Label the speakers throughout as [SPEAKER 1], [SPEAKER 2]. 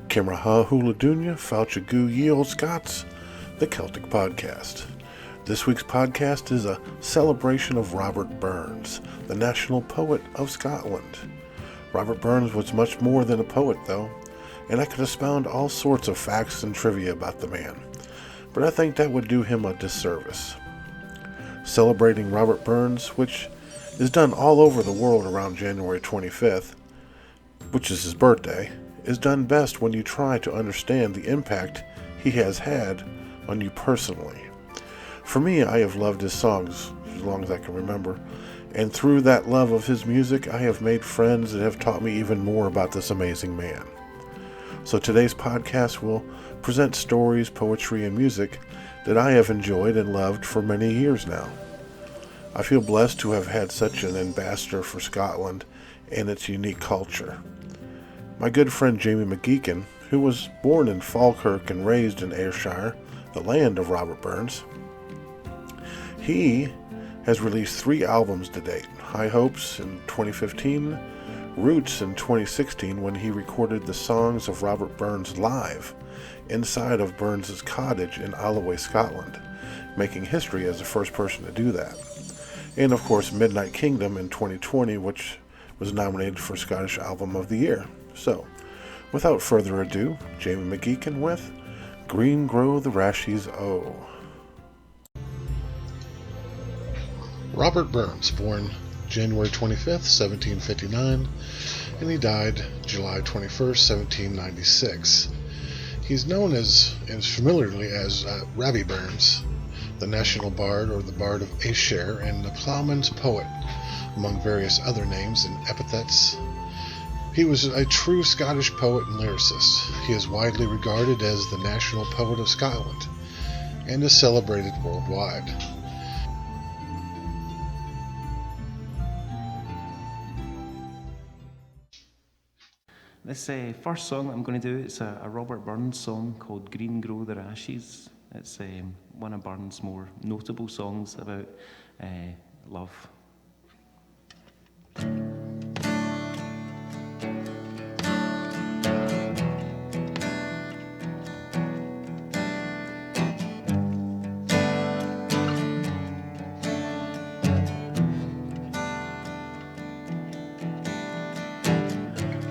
[SPEAKER 1] Kimraha Hula Dunya, Faucha Gu Ye Olde Scots, the Celtic Podcast. This week's podcast is a celebration of Robert Burns, the national poet of Scotland. Robert Burns was much more than a poet, though, and I could expound all sorts of facts and trivia about the man, but I think that would do him a disservice. Celebrating Robert Burns, which is done all over the world around January 25th, which is his birthday, is done best when you try to understand the impact he has had on you personally. For me, I have loved his songs as long as I can remember, and through that love of his music, I have made friends that have taught me even more about this amazing man. So today's podcast will present stories, poetry, and music that I have enjoyed and loved for many years now. I feel blessed to have had such an ambassador for Scotland and its unique culture. My good friend Jamie McGeechan, who was born in Falkirk and raised in Ayrshire, the land of Robert Burns, he has released 3 albums to date: High Hopes in 2015, Roots in 2016 when he recorded the songs of Robert Burns live inside of Burns's cottage in Alloway, Scotland, making history as the first person to do that. And of course Midnight Kingdom in 2020, which was nominated for Scottish Album of the Year. So, without further ado, Jamie McGeechan with Green Grow the Rashes O. Robert Burns, born January 25th, 1759, and he died July 21st, 1796. He's known as familiarly as Rabbie Burns, the national bard or the bard of Ayrshire, and the ploughman's poet, among various other names and epithets. He was a true Scottish poet and lyricist. He is widely regarded as the national poet of Scotland and is celebrated worldwide.
[SPEAKER 2] This first song I'm going to do, it's a Robert Burns song called Green Grow the Rashes. It's one of Burns' more notable songs about love.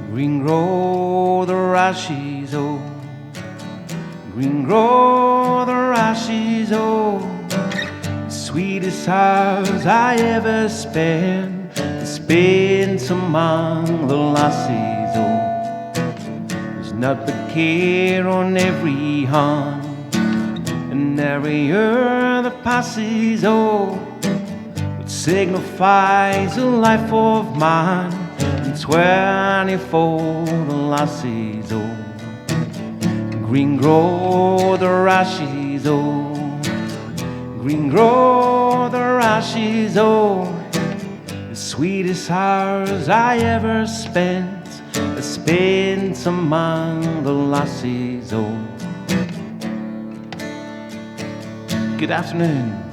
[SPEAKER 2] Green grow the rashes, oh, green grow the rashes, oh, the sweetest hours I ever spent among the lassies, oh. There's naught but care on every hand, and every year that passes, oh, it signifies a life of man. 24 the lassies, oh, green grow the rashes, oh, green grow the rashes, oh, the sweetest hours I ever spent among the lassies, oh. Good afternoon.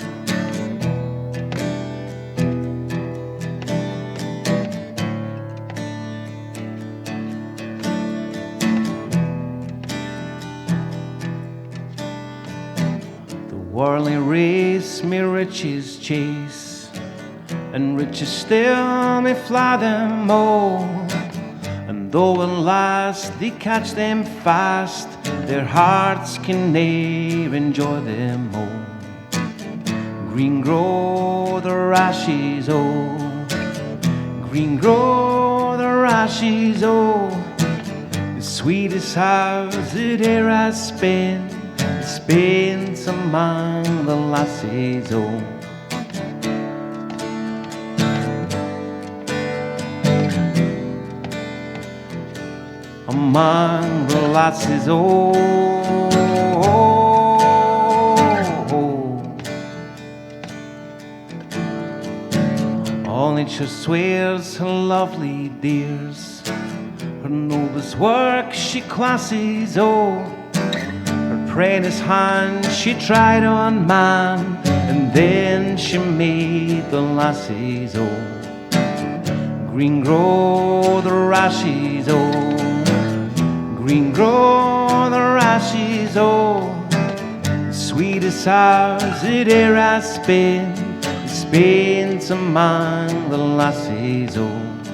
[SPEAKER 2] Worldly race me riches chase, and riches still me fly them all. And though at last they catch them fast, their hearts can ne'er enjoy them all. Green grow the rashes, oh, green grow the rashes, oh, the sweetest hours that e'er I spent among the lassies, oh. Among the lassies, oh, all nature swears her lovely dears, her noblest work she classes, oh. Apprentice hand she tried on man, and then she made the lassies, oh. Green grow the rashes, oh, green grow precious hours that ere I spent among the lassies old.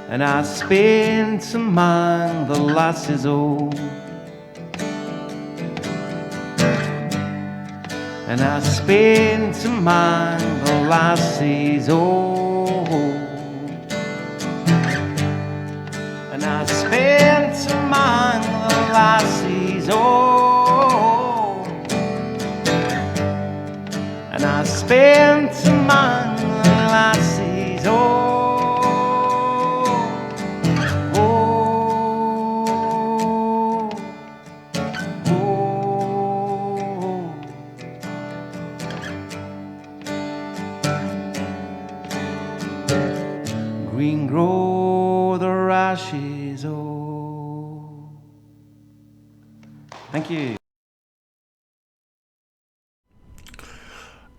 [SPEAKER 2] And I spent among the lassies old. And I spent among the lassies old. And I spent among the lassies old. And I spent among the lassies old. Green grow the rashes, oh. Thank you.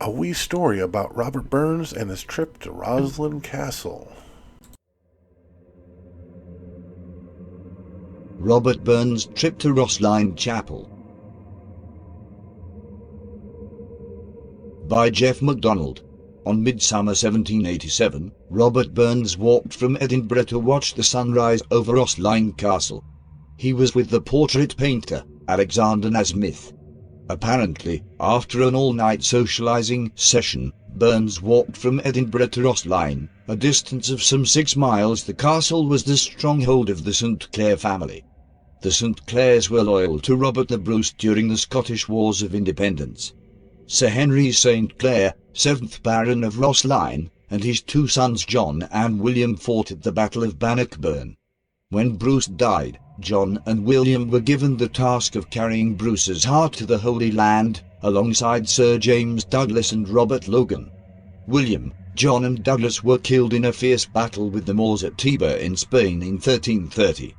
[SPEAKER 1] A wee story about Robert Burns and his trip to Rosslyn Castle.
[SPEAKER 3] Robert Burns' trip to Rosslyn Chapel. By Jeff MacDonald. On midsummer 1787, Robert Burns walked from Edinburgh to watch the sunrise over Rosslyn Castle. He was with the portrait painter, Alexander Nasmyth. Apparently, after an all-night socializing session, Burns walked from Edinburgh to Rosslyn, a distance of some 6 miles. The castle was the stronghold of the St. Clair family. The St. Clairs were loyal to Robert the Bruce during the Scottish Wars of Independence. Sir Henry St. Clair, 7th Baron of Rosslyn, and his 2 sons John and William fought at the Battle of Bannockburn. When Bruce died, John and William were given the task of carrying Bruce's heart to the Holy Land, alongside Sir James Douglas and Robert Logan. William, John and Douglas were killed in a fierce battle with the Moors at Tiber in Spain in 1330.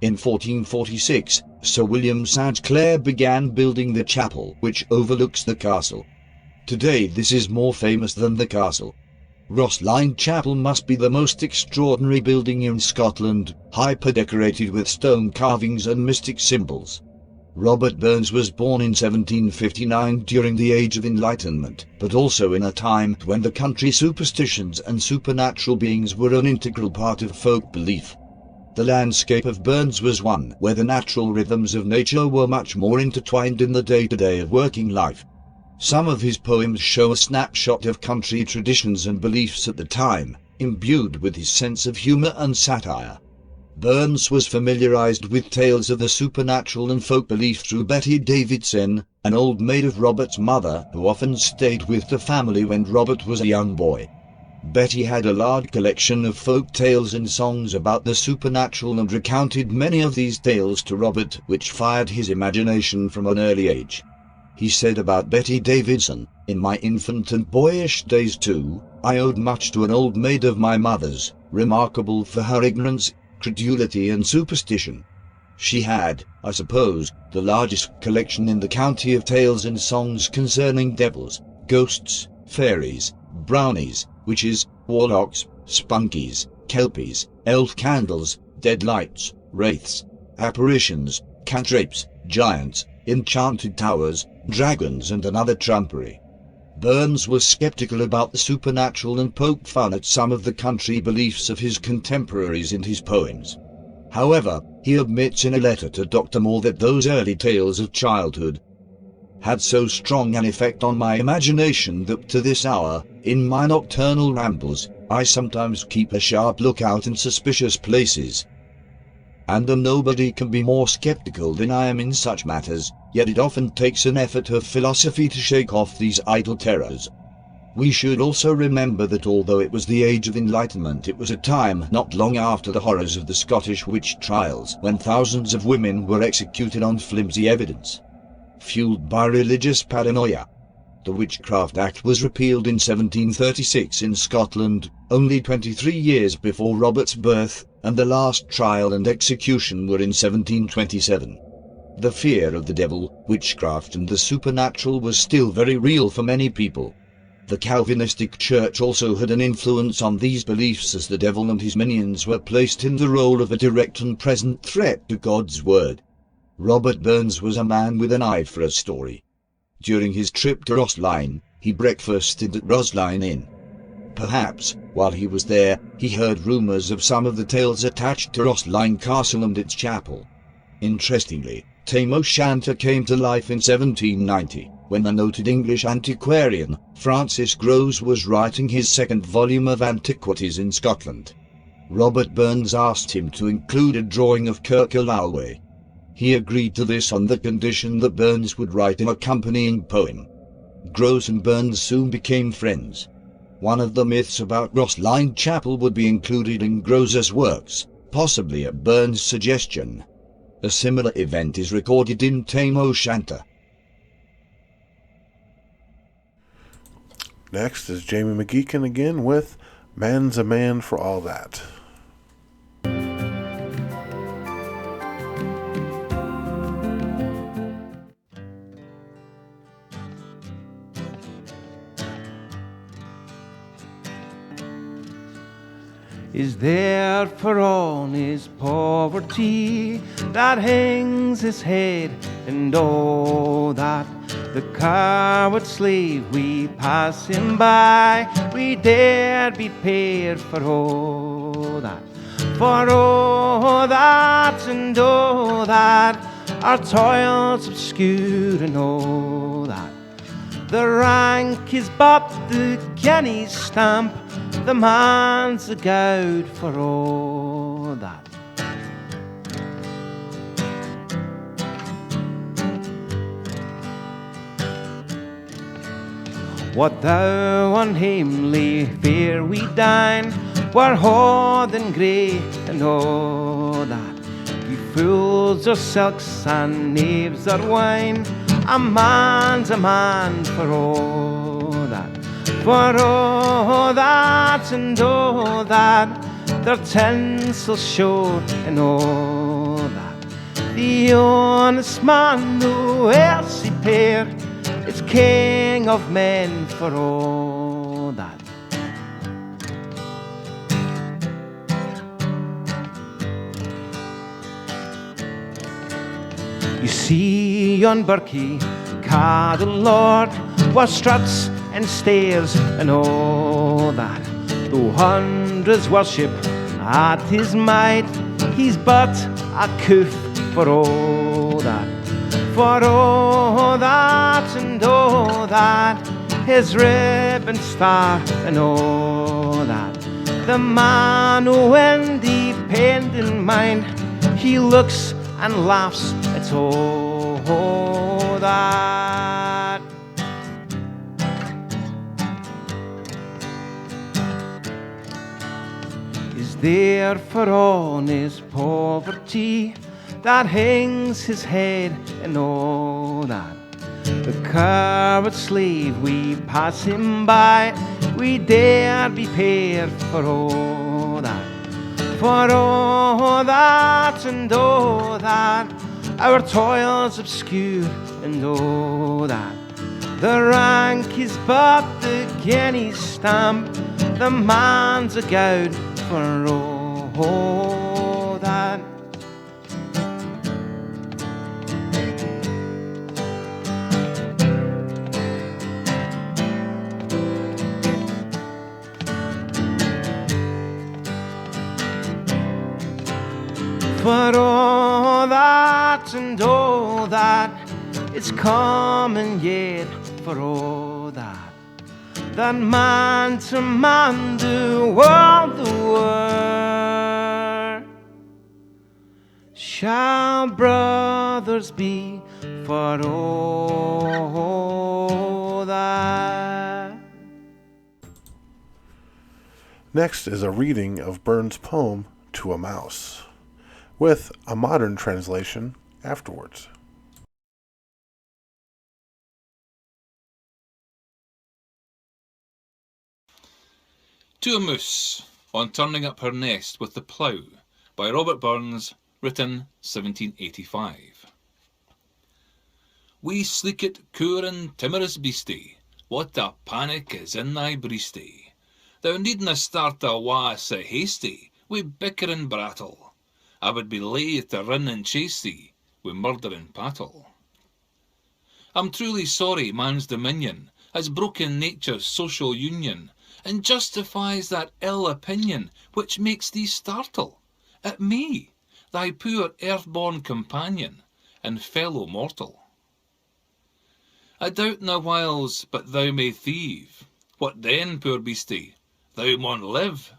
[SPEAKER 3] In 1446, Sir William St. Clair began building the chapel which overlooks the castle. Today this is more famous than the castle. Rosslyn Chapel must be the most extraordinary building in Scotland, hyper-decorated with stone carvings and mystic symbols. Robert Burns was born in 1759 during the Age of Enlightenment, but also in a time when the country superstitions and supernatural beings were an integral part of folk belief. The landscape of Burns was one where the natural rhythms of nature were much more intertwined in the day-to-day of working life. Some of his poems show a snapshot of country traditions and beliefs at the time, imbued with his sense of humour and satire. Burns was familiarized with tales of the supernatural and folk belief through Betty Davidson, an old maid of Robert's mother who often stayed with the family when Robert was a young boy. Betty had a large collection of folk tales and songs about the supernatural and recounted many of these tales to Robert, which fired his imagination from an early age. He said about Betty Davidson, "In my infant and boyish days too, I owed much to an old maid of my mother's, remarkable for her ignorance, credulity and superstition. She had, I suppose, the largest collection in the county of tales and songs concerning devils, ghosts, fairies, brownies, witches, warlocks, spunkies, kelpies, elf candles, dead lights, wraiths, apparitions, cantrapes, giants, enchanted towers, dragons and another trumpery." Burns was skeptical about the supernatural and poked fun at some of the country beliefs of his contemporaries in his poems. However, he admits in a letter to Dr. Moore that those early tales of childhood had so strong an effect on my imagination that to this hour, in my nocturnal rambles, I sometimes keep a sharp lookout in suspicious places. And though nobody can be more skeptical than I am in such matters, yet it often takes an effort of philosophy to shake off these idle terrors. We should also remember that although it was the Age of Enlightenment, it was a time not long after the horrors of the Scottish witch trials, when thousands of women were executed on flimsy evidence. Fueled by religious paranoia, the Witchcraft Act was repealed in 1736 in Scotland, only 23 years before Robert's birth, and the last trial and execution were in 1727. The fear of the devil, witchcraft and the supernatural was still very real for many people. The Calvinistic Church also had an influence on these beliefs, as the devil and his minions were placed in the role of a direct and present threat to God's word. Robert Burns was a man with an eye for a story. During his trip to Rosslyn, he breakfasted at Rosslyn Inn. Perhaps, while he was there, he heard rumours of some of the tales attached to Rosslyn Castle and its chapel. Interestingly, Tam O'Shanter came to life in 1790, when the noted English antiquarian Francis Grose was writing his second volume of Antiquities in Scotland. Robert Burns asked him to include a drawing of Kirkalloway. He agreed to this on the condition that Burns would write an accompanying poem. Grose and Burns soon became friends. One of the myths about Rosslyn Chapel would be included in Grose's works, possibly at Burns' suggestion. A similar event is recorded in Tam O'Shanter.
[SPEAKER 1] Next is Jamie McGeechan again with Man's a Man for All That.
[SPEAKER 2] Is there for all his poverty that hangs his head, and oh, that the coward slave we pass him by, we dare be paid for all that, for all that, and oh, that our toils obscure, and oh, that the rank is but the guinea's stamp, the man's a gowd for all that. What thou unhamely fare we dine, were hoard and grey, and all that. You fools are silks and knaves are wine, a man's a man for all that. For all that, and all that, their tinsel show, and all that. The honest man who else he pair is king of men for all that. You see yon Berkey, Cadle Lord, was struts and stairs and all that. Though hundreds worship at his might, he's but a coof for all that. For all that, and all that, his ribbon star and all that. The man who independent mind, he looks and laughs at all that. Is there for all his poverty that hangs his head and all that? The coward slave we pass him by, we dare be paid for all that. For all that, and all that, our toils obscure, and all that. The rank is but the guinea's stamp, the man's a gowd for all that. For all that, and all that, it's coming yet for all that. That man to man the world shall brothers be for all that.
[SPEAKER 1] Next is a reading of Burns' poem To a Mouse, with a modern translation afterwards.
[SPEAKER 4] To a Moose, on turning up her nest with the plough, by Robert Burns, written 1785. Wee sleekit, coor and timorous beastie, what a panic is in thy breastie. Thou needna start awa sae hasty, wi' bicker and brattle. I would be laith to run and chase thee, wi' murder and pattle. I'm truly sorry man's dominion has broken nature's social union, and justifies that ill opinion which makes thee startle at me, thy poor earth-born companion and fellow mortal. I doubt na whiles but thou may thieve. What then, poor beastie? Thou maun live.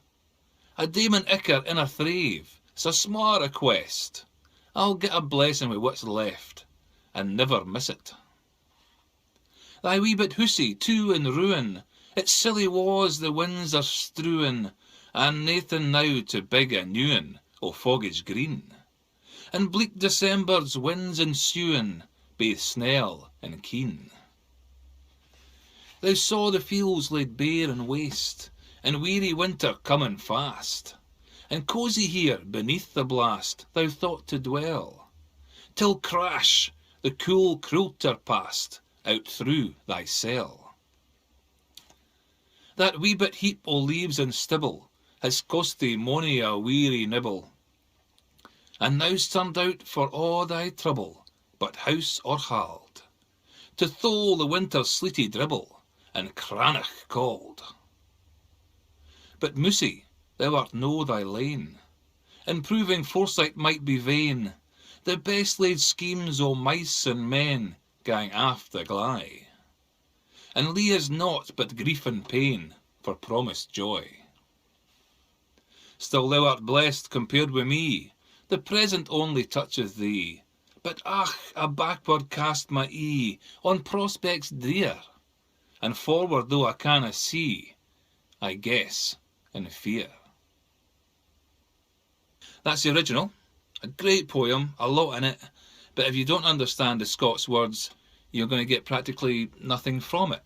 [SPEAKER 4] A daemon icker in a thrave, 's a sma' request. I'll get a blessing with what's left, and never miss it. Thy wee bit housie, too, in ruin, its silly wa's the winds are strewin', and naething now to big a new un, o' foggage green. And bleak December's winds ensuin', baith snell and keen. Thou saw the fields laid bare and waste, and weary winter comin' fast, and cosy here beneath the blast thou thought to dwell, till crash the cool cruelter passed out through thy cell. That wee bit heap o' leaves and stibble has cost thee mony a weary nibble, and now's turned out for a' thy trouble but house or hald, to thole the winter's sleety dribble and cranach cold. But Moussie, thou art no thy lane, and proving foresight might be vain, the best laid schemes o' mice and men gang aft the glie, and lee us naught but grief and pain for promised joy. Still thou art blessed compared wi' me, the present only toucheth thee, but ach, a backward cast my ee on prospects drear, and forward though I canna see, I guess and fear. That's the original. A great poem, a lot in it, but if you don't understand the Scots words, you're going to get practically nothing from it.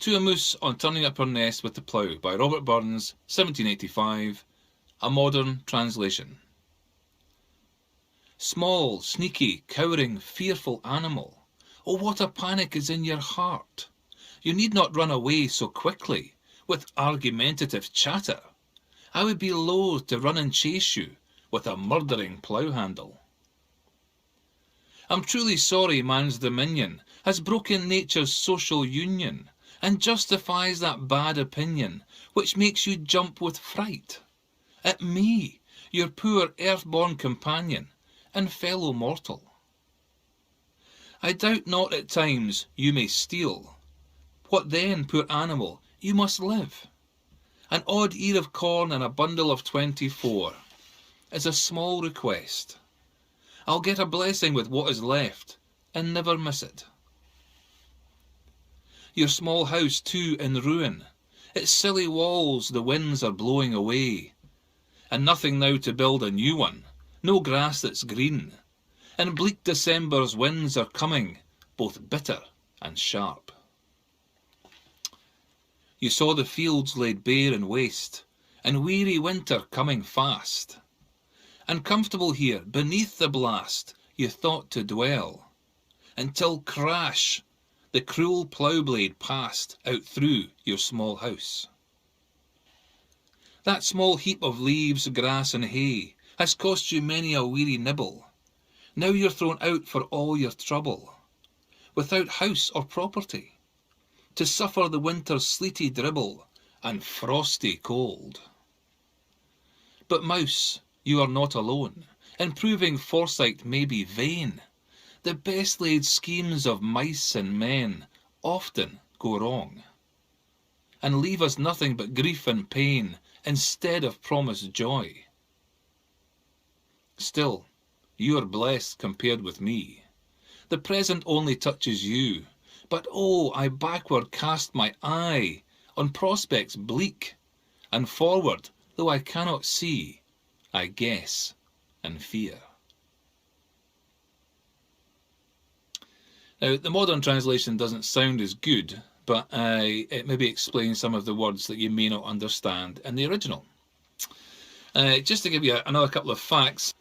[SPEAKER 4] To a Moose on Turning Up Her Nest with the Plough by Robert Burns, 1785, a modern translation. Small, sneaky, cowering, fearful animal, oh what a panic is in your heart! You need not run away so quickly, with argumentative chatter. I would be loath to run and chase you, with a murdering plough handle. I'm truly sorry man's dominion has broken nature's social union, and justifies that bad opinion, which makes you jump with fright at me, your poor earth-born companion and fellow mortal. I doubt not at times you may steal. What then, poor animal, you must live. An odd ear of corn and a bundle of 24 is a small request. I'll get a blessing with what is left, and never miss it. Your small house too in ruin, its silly walls the winds are blowing away, and nothing now to build a new one, no grass that's green, and bleak December's winds are coming, both bitter and sharp. You saw the fields laid bare and waste, and weary winter coming fast, and comfortable here beneath the blast you thought to dwell, until crash the cruel plough blade passed out through your small house. That small heap of leaves, grass and hay has cost you many a weary nibble. Now you're thrown out for all your trouble, without house or property, to suffer the winter's sleety dribble and frosty cold. But mouse, you are not alone, and proving foresight may be vain. The best laid schemes of mice and men often go wrong, and leave us nothing but grief and pain instead of promised joy. Still, you are blessed compared with me. The present only touches you, but oh, I backward cast my eye on prospects bleak, and forward, though I cannot see, I guess and fear. Now, the modern translation doesn't sound as good, but it maybe explains some of the words that you may not understand in the original. Just to give you another couple of facts,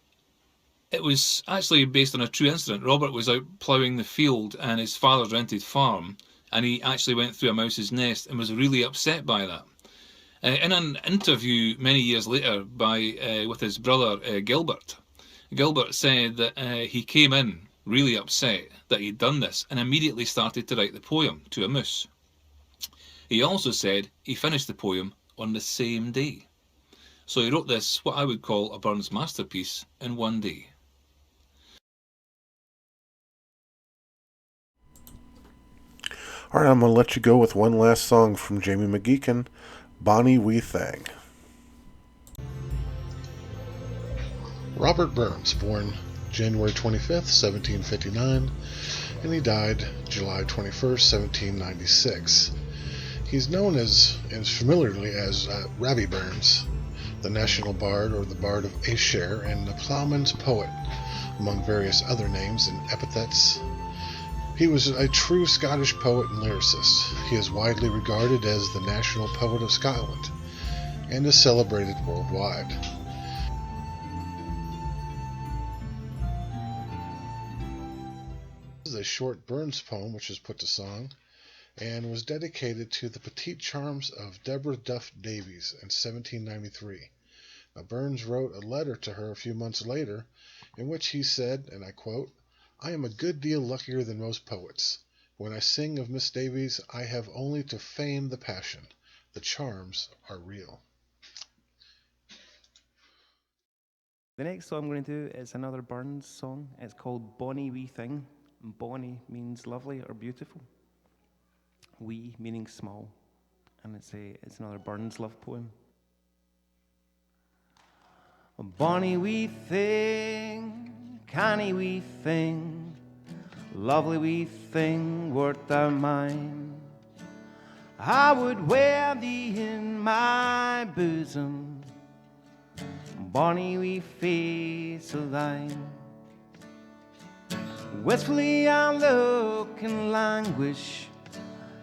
[SPEAKER 4] it was actually based on a true incident. Robert was out ploughing the field in his father's rented farm, and he actually went through a mouse's nest and was really upset by that. In an interview many years later with his brother Gilbert said that he came in really upset that he'd done this and immediately started to write the poem to a moose. He also said he finished the poem on the same day. So he wrote this, what I would call a Burns masterpiece, in one day.
[SPEAKER 1] All right, I'm going to let you go with one last song from Jamie McGeechan, Bonnie Wee Thing.
[SPEAKER 5] Robert Burns, born January 25th, 1759, and he died July 21st, 1796. He's known as familiarly as Rabbie Burns, the national bard or the bard of Ayrshire, and the ploughman's poet, among various other names and epithets. He was a true Scottish poet and lyricist. He is widely regarded as the national poet of Scotland and is celebrated worldwide. This is a short Burns poem which is put to song and was dedicated to the petite charms of Deborah Duff Davies in 1793. Now, Burns wrote a letter to her a few months later in which he said, and I quote, "I am a good deal luckier than most poets. When I sing of Miss Davies, I have only to feign the passion. The charms are real."
[SPEAKER 2] The next song I'm going to do is another Burns song. It's called Bonnie Wee Thing. Bonnie means lovely or beautiful. Wee meaning small. And it's another Burns love poem. A bonny wee thing, canny wee thing, lovely wee thing, wert thou mine, I would wear thee in my bosom, bonny wee face of thine. Wistfully I look and languish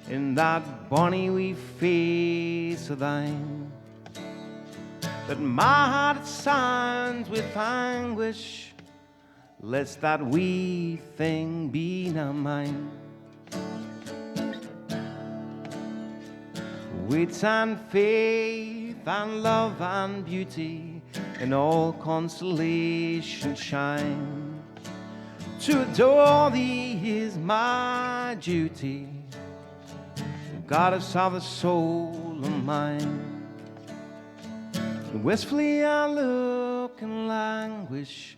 [SPEAKER 2] in that bonny wee face of thine, that my heart sounds with anguish, lest that wee thing be not mine. Wit and faith and love and beauty in all consolation shine. To adore thee is my duty, goddess of the soul of mine. Wistfully I look and languish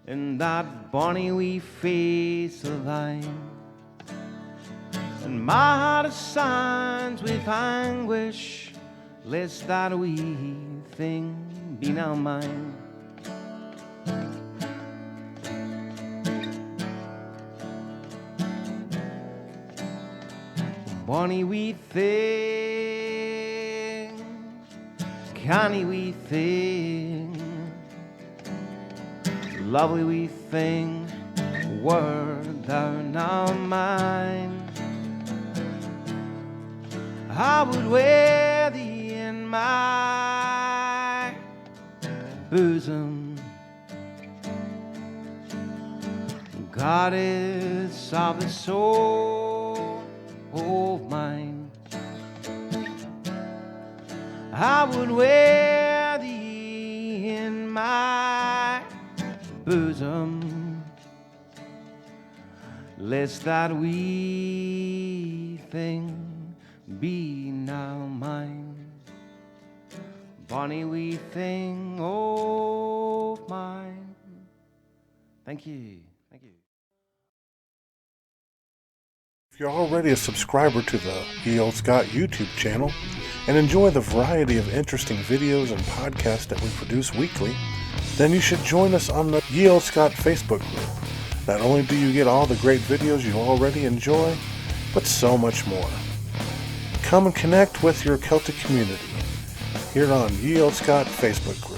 [SPEAKER 2] in that bonny wee face of thine, and my heart signs with anguish, lest that wee thing be now mine. Bonny wee thing, canny wee thing, lovely wee thing, wert thou now mine, I would wear thee in my bosom, goddess of the soul of mine. I would wear thee in my bosom, lest that wee thing be now mine. Bonny wee thing of mine. Thank you. Thank you.
[SPEAKER 1] If you're already a subscriber to the Ye Olde Scot YouTube channel and enjoy the variety of interesting videos and podcasts that we produce weekly, then you should join us on the Ye Olde Scot Facebook group. Not only do you get all the great videos you already enjoy, but so much more. Come and connect with your Celtic community here on Ye Olde Scot Facebook group.